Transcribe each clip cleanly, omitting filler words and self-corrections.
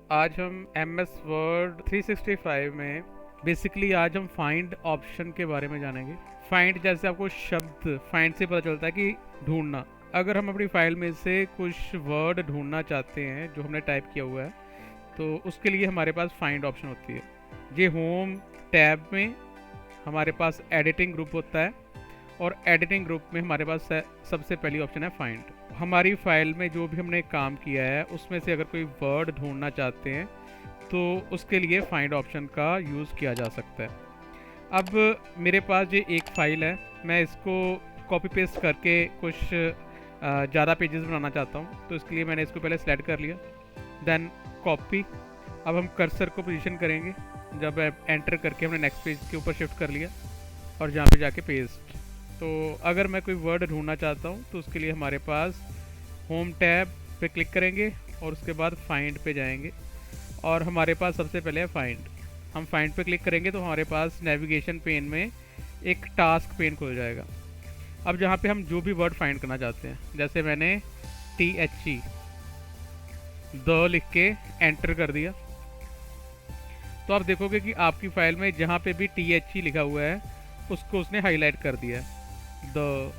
आज हम MS word 365 में बेसिकली आज हम फाइंड ऑप्शन के बारे में जानेंगे। फाइंड जैसे आपको शब्द फाइंड से पता चलता है कि ढूंढना। अगर हम अपनी फाइल में से कुछ वर्ड ढूंढना चाहते हैं जो हमने टाइप किया हुआ है, तो उसके लिए हमारे पास फाइंड ऑप्शन होती है। ये होम टैब में हमारे पास एडिटिंग ग्रुप होता है और एडिटिंग ग्रुप में हमारे पास सबसे पहली ऑप्शन है फाइंड। हमारी फाइल में जो भी हमने काम किया है उसमें से अगर कोई वर्ड ढूंढना चाहते हैं तो उसके लिए फाइंड ऑप्शन का यूज़ किया जा सकता है। अब मेरे पास ये एक फ़ाइल है, मैं इसको कॉपी पेस्ट करके कुछ ज़्यादा पेजेस बनाना चाहता हूँ, तो इसके लिए मैंने इसको पहले सेलेक्ट कर लिया, देन कॉपी। अब हम कर्सर को पोजीशन करेंगे, जब एंटर करके हमने नेक्स्ट पेज के ऊपर शिफ्ट कर लिया और जहाँ पे जाके पेस्ट। तो अगर मैं कोई वर्ड ढूंढना चाहता हूँ तो उसके लिए हमारे पास होम टैब पे क्लिक करेंगे और उसके बाद फाइंड पे जाएंगे और हमारे पास सबसे पहले है फाइंड। हम फाइंड पे क्लिक करेंगे तो हमारे पास नेविगेशन पेन में एक टास्क पेन खुल जाएगा। अब जहाँ पे हम जो भी वर्ड फाइंड करना चाहते हैं, जैसे मैंने THE द लिख के एंटर कर दिया, तो आप देखोगे कि आपकी फाइल में जहाँ पे भी THE लिखा हुआ है उसको उसने हाईलाइट कर दिया है। द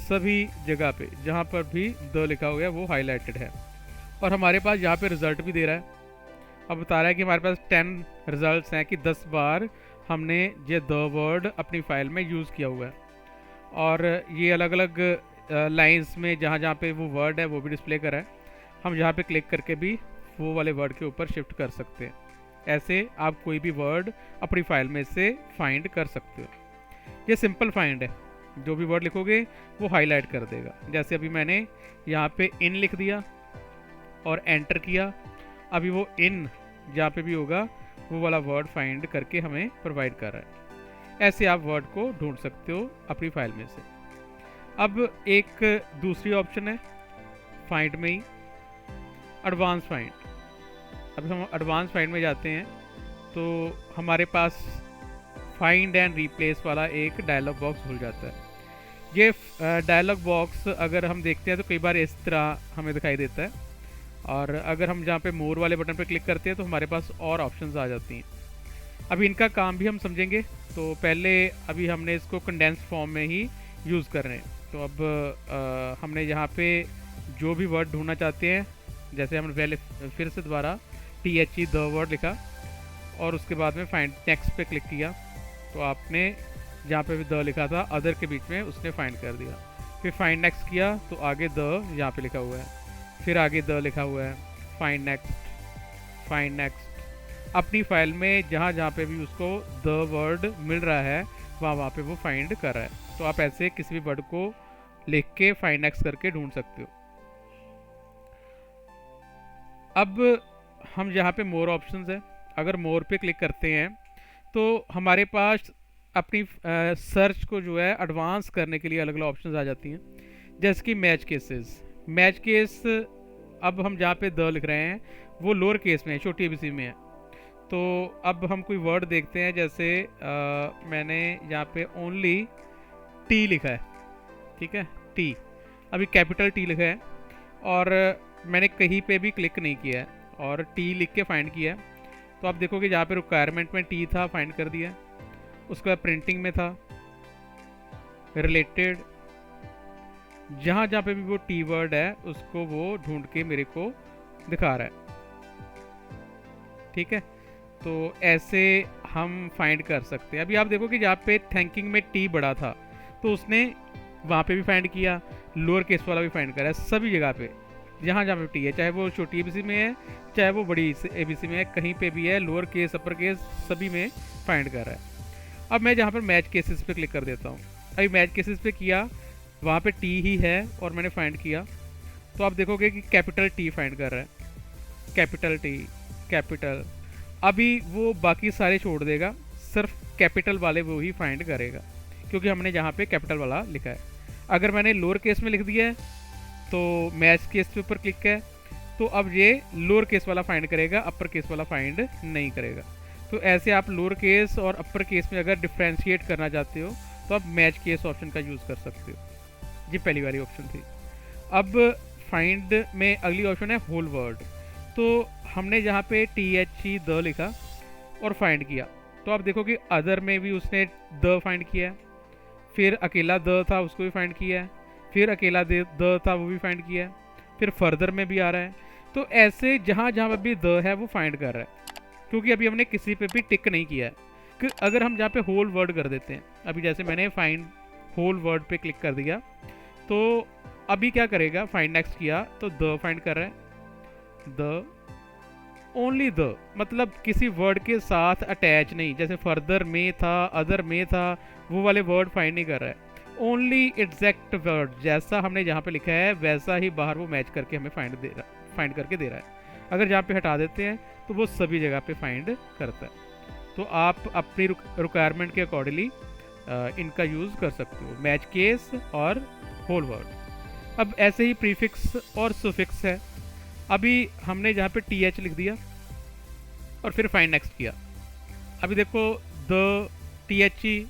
सभी जगह पे जहाँ पर भी द लिखा हुआ है वो हाईलाइटेड है और हमारे पास यहाँ पे रिजल्ट भी दे रहा है। अब बता रहा है कि हमारे पास 10 रिजल्ट्स हैं कि 10 बार हमने ये द वर्ड अपनी फाइल में यूज़ किया हुआ है और ये अलग अलग लाइंस में जहाँ जहाँ पे वो वर्ड है वो भी डिस्प्ले करा है। हम यहाँ पे क्लिक करके भी वो वाले वर्ड के ऊपर शिफ्ट कर सकते हैं। ऐसे आप कोई भी वर्ड अपनी फाइल में से फाइंड कर सकते हो। ये सिंपल फाइंड है, जो भी वर्ड लिखोगे वो हाईलाइट कर देगा। जैसे अभी मैंने यहाँ पे इन लिख दिया और एंटर किया, अभी वो इन जहाँ पे भी होगा वो वाला वर्ड फाइंड करके हमें प्रोवाइड कर रहा है। ऐसे आप वर्ड को ढूंढ सकते हो अपनी फाइल में से। अब एक दूसरी ऑप्शन है फाइंड में ही, एडवांस फाइंड। अब हम एडवांस फाइंड में जाते हैं तो हमारे पास फाइंड एंड रिप्लेस वाला एक डायलॉग बॉक्स खुल जाता है। ये डायलॉग बॉक्स अगर हम देखते हैं तो कई बार इस तरह हमें दिखाई देता है और अगर हम जहाँ पे मोर वाले बटन पर क्लिक करते हैं तो हमारे पास और ऑप्शंस आ जाती हैं। अभी इनका काम भी हम समझेंगे, तो पहले अभी हमने इसको कंडेंस फॉर्म में ही यूज़ कर रहे हैं। तो अब हमने यहाँ पे जो भी वर्ड ढूंढना चाहते हैं, जैसे हमने पहले फिर से दोबारा THE द वर्ड लिखा और उसके बाद में फाइंड नेक्स्ट पे क्लिक किया, तो आपने जहाँ पे भी द लिखा था अदर के बीच में उसने फाइंड कर दिया। फिर फाइंड नेक्स्ट किया तो आगे द यहाँ पे लिखा हुआ है, फिर आगे द लिखा हुआ है, फाइंड नेक्स्ट, फाइंड नेक्स्ट। अपनी फाइल में जहाँ जहाँ पे भी उसको द वर्ड मिल रहा है वहाँ पे वो फाइंड कर रहा है। तो आप ऐसे किसी भी वर्ड को लिख के फाइंड नेक्स्ट करके ढूंढ सकते हो। अब हम यहाँ पे मोर ऑप्शंस है, अगर मोर पे क्लिक करते हैं तो हमारे पास अपनी सर्च को जो है एडवांस करने के लिए अलग अलग ऑप्शंस आ जाती हैं, जैसे कि मैच केसेस। मैच केस अब हम जहाँ पे द लिख रहे हैं वो लोअर केस में है, छोटी ABC में है। तो अब हम कोई वर्ड देखते हैं, जैसे मैंने यहाँ पे ओनली T लिखा है, ठीक है, T, अभी कैपिटल T लिखा है और मैंने कहीं पे भी क्लिक नहीं किया है और T लिख के फाइंड किया है। तो आप देखोगे जहाँ पे रिक्वायरमेंट में T था फाइंड कर दिया, उसके बाद प्रिंटिंग में था, रिलेटेड, जहाँ जहाँ पे भी वो T वर्ड है उसको वो ढूंढ के मेरे को दिखा रहा है, ठीक है। तो ऐसे हम फाइंड कर सकते हैं। अभी आप देखो कि जहाँ पे थैंकिंग में T बड़ा था तो उसने वहाँ पे भी फाइंड किया, लोअर केस वाला भी फाइंड करा है, सभी जगह पे जहाँ जहाँ पे T है, चाहे वो छोटी ABC में है चाहे वो बड़ी ABC में है, कहीं पे भी है, लोअर केस अपर केस सभी में फाइंड कर रहा है। अब मैं जहाँ पर मैच केसेस पे क्लिक कर देता हूँ, अभी मैच केसेस पे किया, वहाँ पे T ही है और मैंने फाइंड किया, तो आप देखोगे कि कैपिटल T फाइंड कर रहा है, कैपिटल T, कैपिटल। अभी वो बाकी सारे छोड़ देगा, सिर्फ कैपिटल वाले वो ही फाइंड करेगा क्योंकि हमने जहाँ पे कैपिटल वाला लिखा है। अगर मैंने लोअर केस में लिख दिया है तो मैच केस के ऊपर क्लिक है, तो अब ये लोअर केस वाला फाइंड करेगा, अपर केस वाला फाइंड नहीं करेगा। तो ऐसे आप लोअर केस और अपर केस में अगर डिफ्रेंशिएट करना चाहते हो तो आप मैच केस ऑप्शन का यूज़ कर सकते हो। ये पहली वाली ऑप्शन थी। अब फाइंड में अगली ऑप्शन है होल वर्ड। तो हमने जहाँ पे THE द लिखा और फाइंड किया, तो आप देखो कि अदर में भी उसने द फाइंड किया है, फिर अकेला द था उसको भी फाइंड किया है, फिर अकेला द था वो भी फाइंड किया है, फिर फर्दर में भी आ रहा है। तो ऐसे जहाँ जहाँ पर भी द है वो फाइंड कर रहा है, क्योंकि अभी हमने किसी पे भी टिक नहीं किया है। कि अगर हम जहाँ पे होल वर्ड कर देते हैं, अभी जैसे मैंने फाइंड होल वर्ड पे क्लिक कर दिया, तो अभी क्या करेगा, फाइंड नेक्स्ट किया तो द फाइंड कर रहा है, द ओनली द, मतलब किसी वर्ड के साथ अटैच नहीं, जैसे फर्दर में था, अदर में था, वो वाले वर्ड फाइंड नहीं कर रहा है। ओनली एग्जैक्ट वर्ड जैसा हमने जहाँ पे लिखा है वैसा ही बाहर वो मैच करके हमें फाइंड करके दे रहा है। अगर जहाँ पे हटा देते हैं तो वो सभी जगह पे फाइंड करता है। तो आप अपनी रिक्वायरमेंट के अकॉर्डिंगली इनका यूज़ कर सकते हो, मैच केस और होल वर्ड। अब ऐसे ही प्रीफिक्स और सुफिक्स है। अभी हमने जहाँ पे TH लिख दिया और फिर फाइंड नेक्स्ट किया, अभी देखो द THE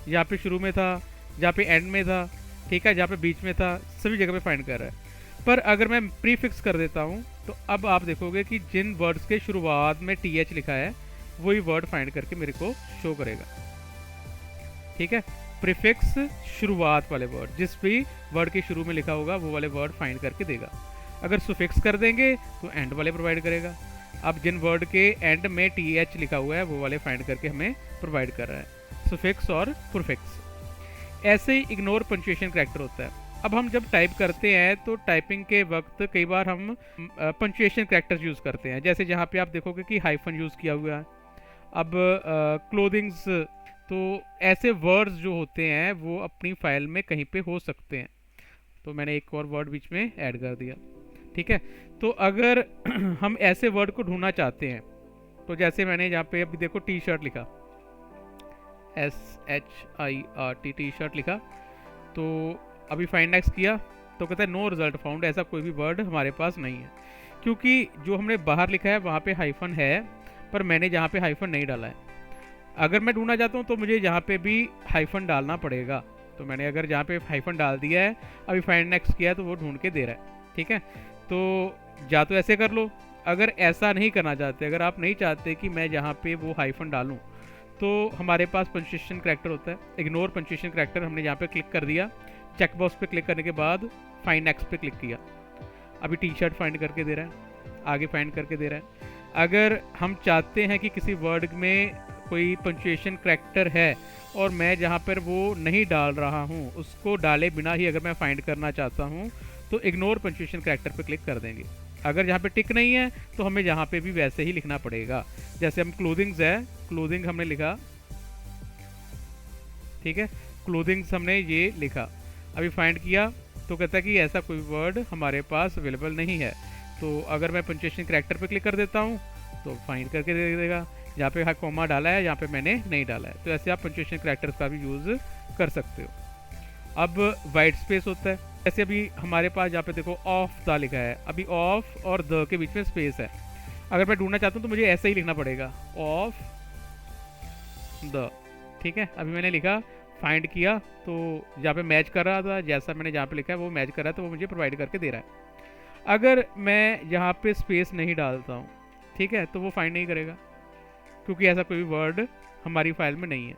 जहाँ पे शुरू में था, जहाँ पे एंड में था, ठीक है, जहाँ पे बीच में था, सभी जगह पे फाइंड कर रहा है। पर अगर मैं प्रीफिक्स कर देता हूँ तो अब आप देखोगे कि जिन वर्ड्स के शुरुआत में TH लिखा है वही वर्ड फाइंड करके मेरे को शो करेगा। ठीक है, प्रीफिक्स शुरुआत वाले वर्ड, जिस भी वर्ड के शुरू में लिखा होगा वो वाले वर्ड फाइंड करके देगा। अगर सुफिक्स कर देंगे तो एंड वाले प्रोवाइड करेगा। अब जिन वर्ड के एंड में TH लिखा हुआ है वो वाले फाइंड करके हमें प्रोवाइड कर रहा है, सुफिक्स और प्रीफिक्स। ऐसे ही इग्नोर पंक्चुएशन करैक्टर होता है। अब हम जब टाइप करते हैं तो टाइपिंग के वक्त कई बार हम पंक्चुएशन करैक्टर्स यूज़ करते हैं, जैसे जहाँ पे आप देखोगे कि हाइफन यूज़ किया हुआ है। अब क्लोथिंग्स, तो ऐसे वर्ड्स जो होते हैं वो अपनी फाइल में कहीं पे हो सकते हैं, तो मैंने एक और वर्ड बीच में ऐड कर दिया। ठीक है, तो अगर हम ऐसे वर्ड को ढूंढना चाहते हैं तो जैसे मैंने यहाँ पे अभी देखो टी शर्ट लिखा, SHIRT टी शर्ट लिखा, तो अभी फाइंड नेक्स्ट किया तो कहता है नो रिजल्ट फाउंड, ऐसा कोई भी वर्ड हमारे पास नहीं है, क्योंकि जो हमने बाहर लिखा है वहाँ पे हाइफन है पर मैंने जहाँ पे हाइफन नहीं डाला है। अगर मैं ढूंढना चाहता हूँ तो मुझे यहाँ पे भी हाइफन डालना पड़ेगा, तो मैंने अगर जहाँ पे हाइफन डाल दिया है, अभी फाइंड नेक्स्ट किया तो वो ढूंढ के दे रहा है। ठीक है, तो या तो ऐसे कर लो, अगर ऐसा नहीं करना चाहते, अगर आप नहीं चाहते कि मैं जहाँ पे वो हाइफन डालूँ, तो हमारे पास पंक्चुएशन करैक्टर होता है, इग्नोर पंक्चुएशन करैक्टर। हमने यहाँ पे क्लिक कर दिया, चेक बॉक्स पे क्लिक करने के बाद फाइंड नेक्स्ट पे क्लिक किया, अभी टी शर्ट फाइंड करके दे रहा है, आगे फाइंड करके दे रहा है। अगर हम चाहते हैं कि किसी वर्ड में कोई पंक्चुएशन करैक्टर है और मैं जहाँ पर वो नहीं डाल रहा हूँ, उसको डाले बिना ही अगर मैं फाइंड करना चाहता हूँ तो इग्नोर पंक्चुएशन करैक्टर पे क्लिक कर देंगे। अगर जहाँ पे टिक नहीं है तो हमें जहाँ पे भी वैसे ही लिखना पड़ेगा। जैसे हम क्लोथिंग्स है, क्लोथिंग हमने लिखा, ठीक है, क्लोथिंग्स हमने ये लिखा, अभी फाइंड किया तो कहता है कि ऐसा कोई वर्ड हमारे पास अवेलेबल नहीं है। तो अगर मैं पंक्चुएशन करैक्टर पे क्लिक कर देता हूँ तो फाइंड करके दे देगा, जहाँ पे कॉमा डाला है, यहाँ पे मैंने नहीं डाला है। तो ऐसे आप पंक्चुएशन करैक्टर्स का भी यूज़ कर सकते हो। अब वाइट स्पेस होता है, जैसे अभी हमारे पास यहाँ पे देखो ऑफ द लिखा है, अभी ऑफ और द के बीच में स्पेस है। अगर मैं ढूंढना चाहता हूँ तो मुझे ऐसा ही लिखना पड़ेगा, ऑफ द। ठीक है, अभी मैंने लिखा, फाइंड किया तो जहाँ पे मैच कर रहा था, जैसा मैंने जहाँ पे लिखा है वो मैच कर रहा है, तो वो मुझे प्रोवाइड करके दे रहा है। अगर मैं यहाँ पे स्पेस नहीं डालता हूँ, ठीक है, तो वो फाइंड नहीं करेगा, क्योंकि ऐसा कोई वर्ड हमारी फाइल में नहीं है।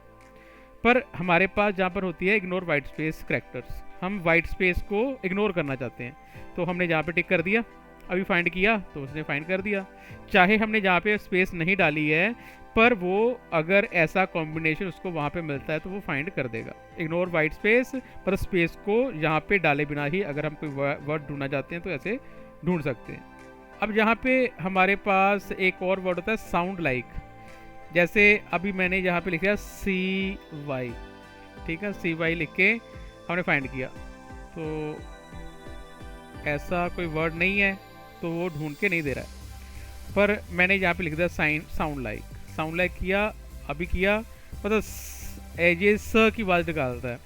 पर हमारे पास जहाँ पर होती है इग्नोर वाइट स्पेस करैक्टर्स, हम वाइट स्पेस को इग्नोर करना चाहते हैं, तो हमने जहाँ पे टिक कर दिया, अभी फाइंड किया तो उसने फाइंड कर दिया। चाहे हमने जहाँ पे स्पेस नहीं डाली है, पर वो अगर ऐसा कॉम्बिनेशन उसको वहाँ पे मिलता है तो वो फाइंड कर देगा। इग्नोर वाइट स्पेस, पर स्पेस को यहाँ पे डाले बिना ही अगर हम कोई वर्ड ढूंढना चाहते हैं तो ऐसे ढूंढ सकते हैं। अब यहाँ पे हमारे पास एक और वर्ड होता है साउंड लाइक, जैसे अभी मैंने यहाँ पे लिखा CY, ठीक है, CY लिख के हमने फाइंड किया तो ऐसा कोई वर्ड नहीं है, तो वो ढूंढ के नहीं दे रहा है। पर मैंने यहाँ पे लिख दिया साउंड लाइक किया, अभी किया, मतलब ये स की आवाज़ निकालता है,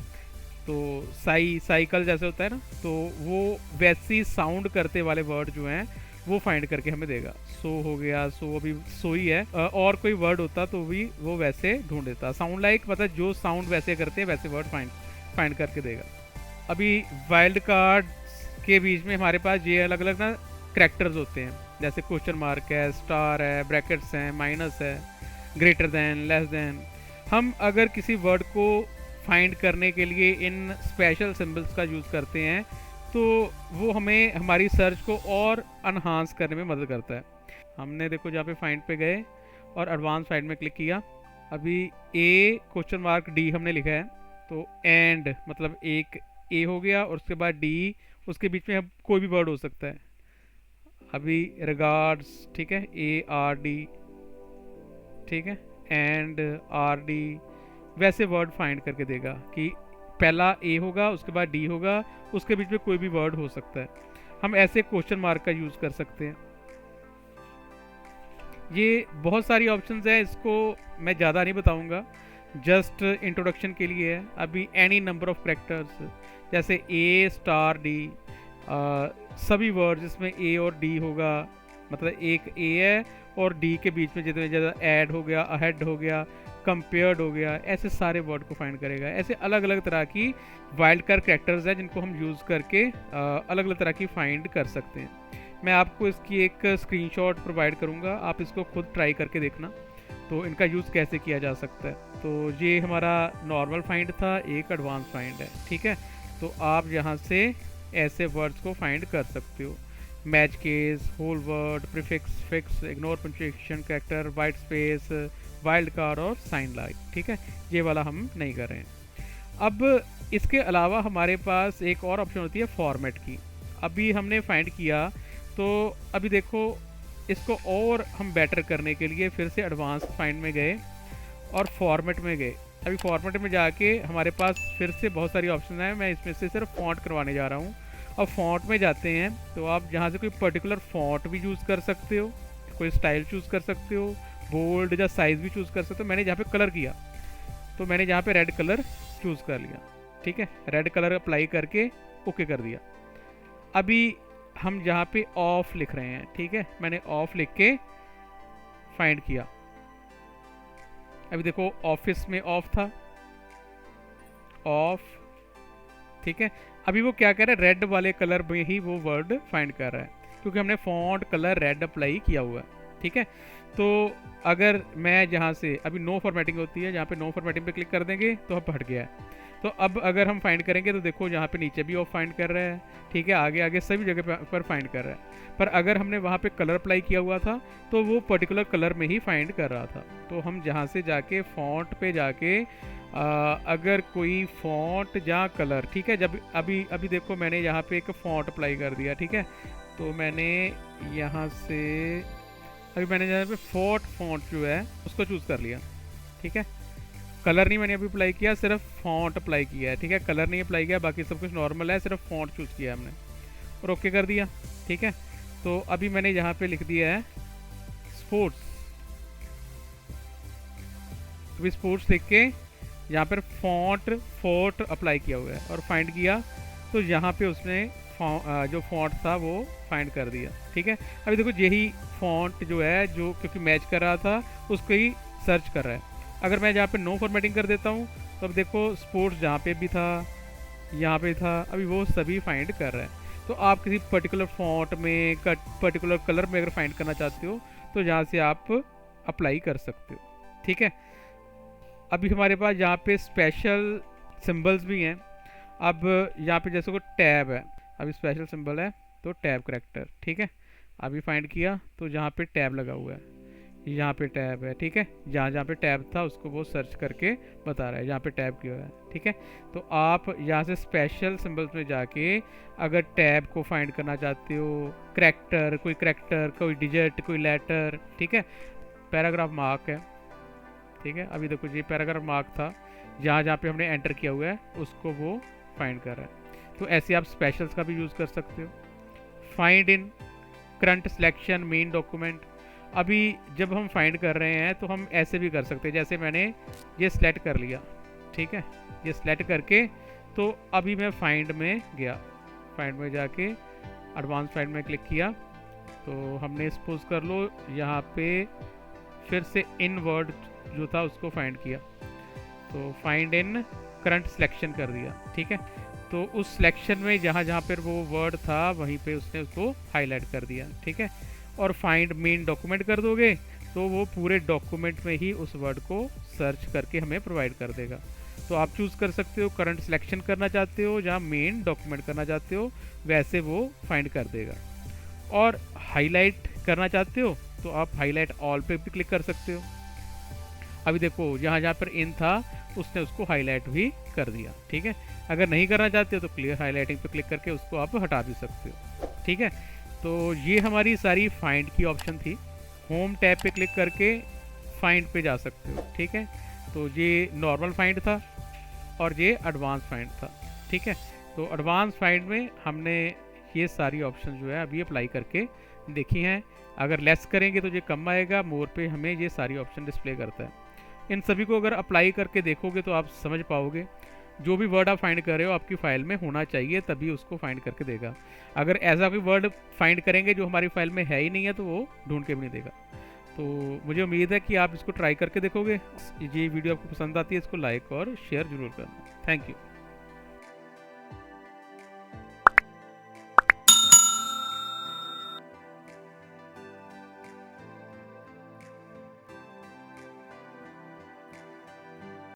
तो साइकिल जैसे होता है ना, तो वो वैसी साउंड करते वाले वर्ड जो हैं वो फाइंड करके हमें देगा। सो हो गया, सो अभी सो ही है, और कोई वर्ड होता तो भी वो वैसे ढूंढ देता। साउंड लाइक मतलब जो साउंड वैसे करते हैं वैसे वर्ड फाइंड करके देगा। अभी वाइल्ड कार्ड के बीच में हमारे पास ये अलग अलग ना करैक्टर्स होते हैं, जैसे क्वेश्चन मार्क है, स्टार है, ब्रैकेट्स हैं, माइनस है, ग्रेटर देन, लेस देन। हम अगर किसी वर्ड को फाइंड करने के लिए इन स्पेशल सिंबल्स का यूज़ करते हैं तो वो हमें हमारी सर्च को और अनहांस करने में मदद करता है। हमने देखो जहाँ पे फाइंड पे गए और एडवांस फाइंड में क्लिक किया, अभी ए क्वेश्चन मार्क डी हमने लिखा है, तो एंड मतलब एक ए हो गया और उसके बाद डी, उसके बीच में अब कोई भी वर्ड हो सकता है। अभी रिगार्ड्स, ठीक है, ए आर डी, ठीक है, एंड आर डी, वैसे वर्ड फाइंड करके देगा कि पहला ए होगा, उसके बाद डी होगा, उसके बीच में कोई भी वर्ड हो सकता है। हम ऐसे क्वेश्चन मार्क का यूज़ कर सकते हैं। ये बहुत सारी ऑप्शंस है, इसको मैं ज़्यादा नहीं बताऊंगा, जस्ट इंट्रोडक्शन के लिए है। अभी एनी नंबर ऑफ कैरेक्टर्स, जैसे ए स्टार डी, सभी वर्ड जिसमें ए और डी होगा, मतलब एक ए है और डी के बीच में जितने ज़्यादा ऐड हो गया, अहेड हो गया, कंपेयर्ड हो गया, ऐसे सारे वर्ड को फाइंड करेगा। ऐसे अलग अलग तरह की वाइल्ड कार्ड कैरेक्टर्स हैं जिनको हम यूज़ करके अलग अलग तरह की फाइंड कर सकते हैं। मैं आपको इसकी एक स्क्रीनशॉट प्रोवाइड करूंगा, आप इसको खुद ट्राई करके देखना तो इनका यूज़ कैसे किया जा सकता है। तो ये हमारा नॉर्मल फाइंड था, एक एडवांस फाइंड है, ठीक है। तो आप यहाँ से ऐसे वर्ड्स को फाइंड कर सकते हो, match case, whole word, prefix, fix, ignore punctuation, character, white space, wild card और साइन लाइक, ठीक है। ये वाला हम नहीं कर रहे हैं। अब इसके अलावा हमारे पास एक और ऑप्शन होती है फॉर्मेट की। अभी हमने फाइंड किया, तो अभी देखो इसको और हम बेटर करने के लिए फिर से एडवांस फाइंड में गए और फॉर्मेट में गए। अभी फॉर्मेट में जाके हमारे पास फिर से बहुत सारी ऑप्शन है, मैं इसमें से सिर्फ फॉन्ट करवाने जा रहा हूँ। अब फॉन्ट में जाते हैं तो आप जहाँ से कोई पर्टिकुलर फॉन्ट भी यूज़ कर सकते हो, कोई स्टाइल चूज़ कर सकते हो, बोल्ड या साइज़ भी चूज़ कर सकते हो। मैंने जहाँ पे कलर किया तो मैंने जहाँ पे रेड कलर चूज़ कर लिया, ठीक है, रेड कलर अप्लाई करके ओके कर दिया। अभी हम जहाँ पे ऑफ लिख रहे हैं, ठीक है, मैंने ऑफ लिख के फाइंड किया। अभी देखो ऑफिस में ऑफ था, ऑफ, ठीक है। अभी वो क्या कर रहा है, रेड वाले कलर में ही वो वर्ड फाइंड कर रहा है क्योंकि हमने फॉन्ट कलर रेड अप्लाई किया हुआ है, ठीक है। तो अगर मैं जहाँ से अभी नो फॉर्मेटिंग होती है, जहाँ पे नो फॉर्मेटिंग पे क्लिक कर देंगे तो अब हट गया है। तो अब अगर हम फाइंड करेंगे तो देखो यहाँ पे नीचे भी ऑफ फाइंड कर रहा है, ठीक है, आगे आगे सभी जगह पर फाइंड कर रहा है। पर अगर हमने वहाँ पे कलर अप्लाई किया हुआ था तो वो पर्टिकुलर कलर में ही फाइंड कर रहा था। तो हम जहाँ से जाके फॉन्ट पे जाके अगर कोई फॉन्ट या कलर, ठीक है, जब अभी अभी देखो मैंने यहाँ पे एक फॉन्ट अप्लाई कर दिया, ठीक है। तो मैंने यहाँ से अभी मैंने यहाँ पे फोर्ट फॉन्ट जो है उसको चूज़ कर लिया, ठीक है। कलर नहीं मैंने अभी अप्लाई किया, सिर्फ फॉन्ट अप्लाई किया है, ठीक है, कलर नहीं अप्लाई किया, बाकी सब कुछ नॉर्मल है, सिर्फ फॉन्ट चूज़ किया है हमने और ओके कर दिया, ठीक है। तो अभी मैंने यहाँ पे लिख दिया है स्पोर्ट्स। अभी स्पोर्ट्स लिख के यहाँ पर फॉन्ट फोर्ट अप्लाई किया हुआ है और फाइंड किया तो यहाँ पे उसने जो फॉन्ट था वो फाइंड कर दिया, ठीक है। अभी देखो यही फॉन्ट जो है, जो क्योंकि मैच कर रहा था उसको ही सर्च कर रहा है। अगर मैं जहाँ पे नो फॉर्मेटिंग कर देता हूँ तो अब देखो स्पोर्ट्स जहाँ पे भी था, यहाँ पे था, अभी वो सभी फाइंड कर रहा है। तो आप किसी पर्टिकुलर फॉन्ट में, पर्टिकुलर कलर में अगर फाइंड करना चाहते हो तो यहाँ से आप अप्लाई कर सकते हो, ठीक है। अभी हमारे पास यहाँ पे स्पेशल सिंबल्स भी हैं। अब यहाँ पे जैसे को टैब है, अभी स्पेशल सिंबल है तो टैब करैक्टर, ठीक है। अभी फाइंड किया तो जहाँ पे टैब लगा हुआ है, यहाँ पे टैब है, ठीक है, जहाँ जहाँ पे टैब था उसको वो सर्च करके बता रहा है जहाँ पे टैब किया है, ठीक है। तो आप यहाँ से स्पेशल सिंबल्स में जाके अगर टैब को फाइंड करना चाहते हो, करैक्टर, कोई डिजिट, कोई लेटर, ठीक है, पैराग्राफ मार्क है, ठीक है। अभी देखो ये पैराग्राफ मार्क था, जहाँ जहाँ पे हमने एंटर किया हुआ है उसको वो फाइंड कर रहा है। तो ऐसे आप स्पेशल्स का भी यूज़ कर सकते हो। Find in, current selection, main document. अभी जब हम फाइंड कर रहे हैं तो हम ऐसे भी कर सकते हैं, जैसे मैंने ये सिलेक्ट कर लिया, ठीक है, ये सिलेक्ट करके तो अभी मैं फाइंड में गया, फाइंड में जाके एडवांस फाइंड में क्लिक किया तो हमने सपोज कर लो यहाँ पे फिर से इन वर्ड जो था उसको फाइंड किया तो फाइंड इन करंट सिलेक्शन कर दिया, ठीक है। तो उस सिलेक्शन में जहाँ जहाँ पर वो वर्ड था वहीं पे उसने उसको हाईलाइट कर दिया, ठीक है। और फाइंड मेन डॉक्यूमेंट कर दोगे तो वो पूरे डॉक्यूमेंट में ही उस वर्ड को सर्च करके हमें प्रोवाइड कर देगा। तो आप चूज़ कर सकते हो, करंट सिलेक्शन करना चाहते हो जहाँ मेन डॉक्यूमेंट करना चाहते हो वैसे वो फाइंड कर देगा। और हाईलाइट करना चाहते हो तो आप हाईलाइट ऑल पे भी क्लिक कर सकते हो। अभी देखो जहाँ जहाँ पर इन था उसने उसको हाईलाइट भी कर दिया, ठीक है। अगर नहीं करना चाहते हो तो क्लियर हाईलाइटिंग पे क्लिक करके उसको आप हटा भी सकते हो, ठीक है। तो ये हमारी सारी फाइंड की ऑप्शन थी। होम टैब पे क्लिक करके फाइंड पे जा सकते हो, ठीक है। तो ये नॉर्मल फाइंड था और ये एडवांस फाइंड था, ठीक है। तो एडवांस फाइंड में हमने ये सारी ऑप्शन जो है अभी अप्लाई करके देखी हैं। अगर लेस करेंगे तो ये कम आएगा, मोर पे हमें ये सारी ऑप्शन डिस्प्ले करता है। इन सभी को अगर अप्लाई करके देखोगे तो आप समझ पाओगे जो भी वर्ड आप फाइंड कर रहे हो आपकी फ़ाइल में होना चाहिए, तभी उसको फाइंड करके देगा। अगर ऐसा कोई वर्ड फाइंड करेंगे जो हमारी फाइल में है ही नहीं है तो वो ढूंढ के भी नहीं देगा। तो मुझे उम्मीद है कि आप इसको ट्राई करके देखोगे। ये वीडियो आपको पसंद आती है इसको लाइक और शेयर ज़रूर करना। Thank you.